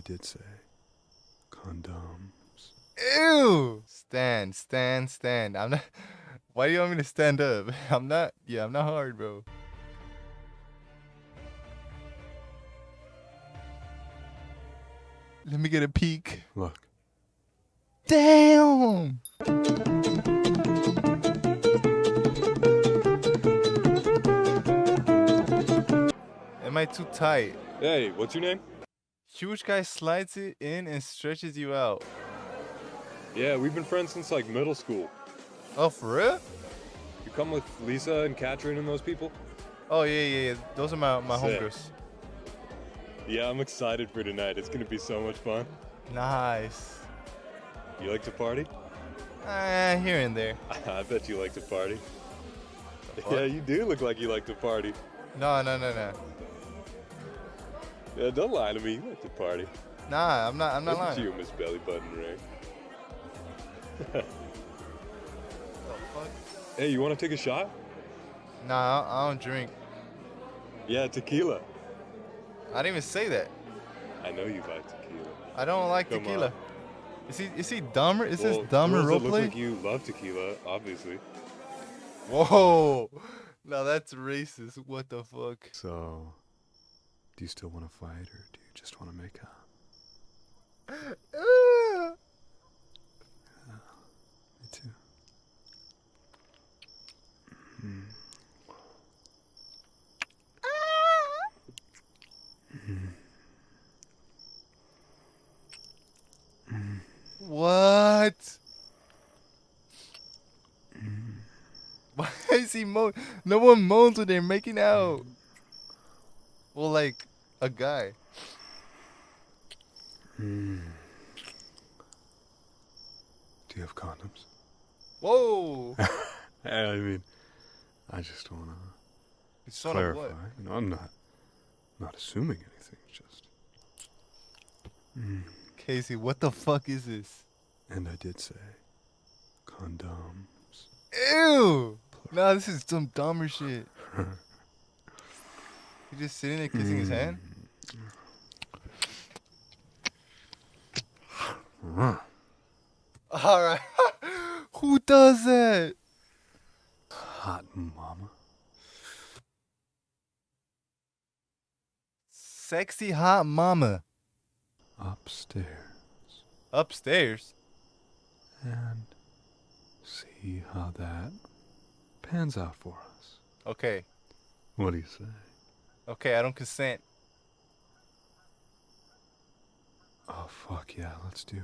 did say condoms. Ew! Stand. I'm not. Why do you want me to stand up? I'm not. Yeah, I'm not hard, bro. Let me get a peek. Look. Damn! Am I too tight? Hey, what's your name? Huge guy slides it in and stretches you out. Yeah, we've been friends since like middle school. Oh, for real? You come with Lisa and Katrin and those people? Oh, yeah. Those are my Sick. homegirls. Yeah, I'm excited for tonight. It's gonna be so much fun. Nice. You like to party? Here and there. I bet you like to party. fuck? Yeah, you do look like you like to party. No. Yeah, don't lie to me. You like to party. Nah, I'm not Look lying. at you, Miss Belly Button Ring. The fuck? Hey, you want to take a shot? Nah, I don't drink. Yeah, tequila. I didn't even say that. I know you like tequila. I don't like Come tequila. on. Is he dumber? Is Well, this dumber girls that look roleplay? like you love tequila, obviously. Whoa! Now that's racist. What the fuck? So, do you still want to fight, or do you just want to make out? Yeah, me too. What? Why is he moan? No one moans when they're making out. Well, like a guy. Do you have condoms? Whoa! I mean, I just want to It's sort of clarify. what? You know, I'm not assuming anything. Just. Casey, what the fuck is this? And I did say condoms. Ew! Nah, this is some dumber shit. He's just sitting there kissing his hand? Alright. Who does that? Hot mama. Sexy hot mama. Upstairs. Upstairs? And see how that pans out for us. Okay. What do you say? Okay, I don't consent. Oh, fuck yeah, let's do it.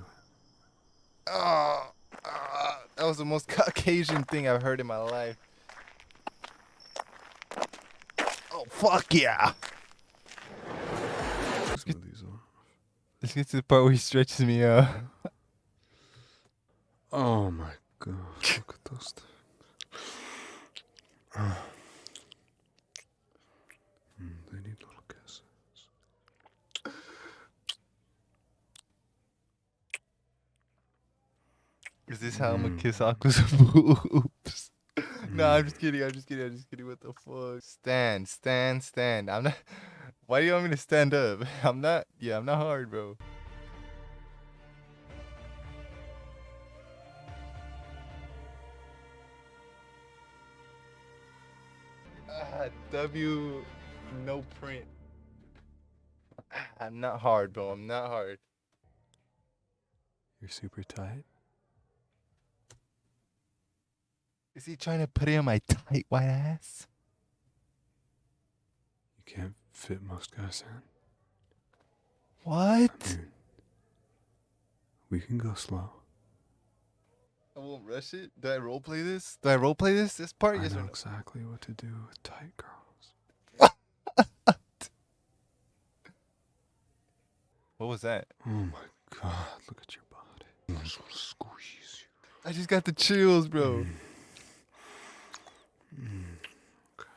That was the most Caucasian thing I've heard in my life. Oh, fuck yeah. Let's get to the part where he stretches me out. Oh my god, look at those things. They need little kisses. Is this how I'm gonna kiss Aqua's boobs? Nah, I'm just kidding. What the fuck? Stand. I'm not. Why do you want me to stand up? I'm not. Yeah, I'm not hard, bro. W, no print. I'm not hard, bro. I'm not hard. You're super tight? Is he trying to put it on my tight white ass? You can't fit most guys in. What? I mean, we can go slow. I won't rush it. Do I roleplay this? This part? I Yes or know no? exactly what to do with tight girls. What was that? Oh my god, look at your body. I just want to squeeze you. I just got the chills, bro. Okay.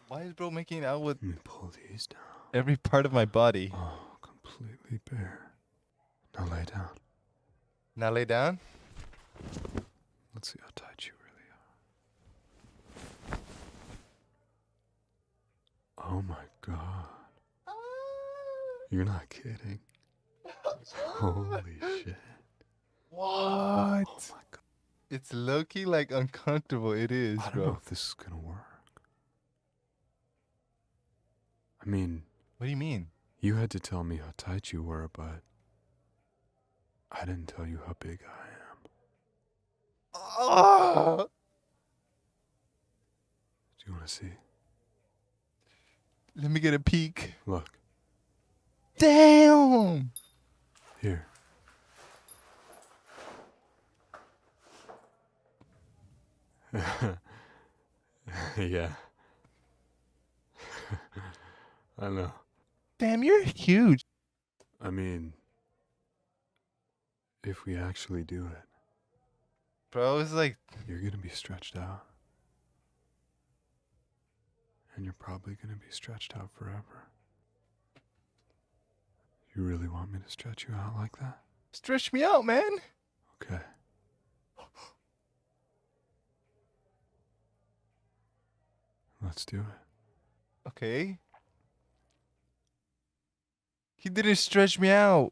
Why is bro making out with Let me pull these down. every part of my body? Oh, completely bare. Now lay down. Now lay down. Let's see how tight you really are. Oh my god. You're not kidding. Holy shit. What? Oh my god. It's low-key like uncomfortable. It is, I don't bro. know if this is gonna work. I mean, What do you mean? you had to tell me how tight you were, but I didn't tell you how big I am. Oh! Do you want to see? Let me get a peek. Look, Damn! here. Yeah. I know. Damn, you're huge. I mean, if we actually do it, Bro, it's like, you're gonna be stretched out. And you're probably gonna be stretched out forever. You really want me to stretch you out like that? stretch me out, man. Okay. Let's do it. Okay. He didn't stretch me out.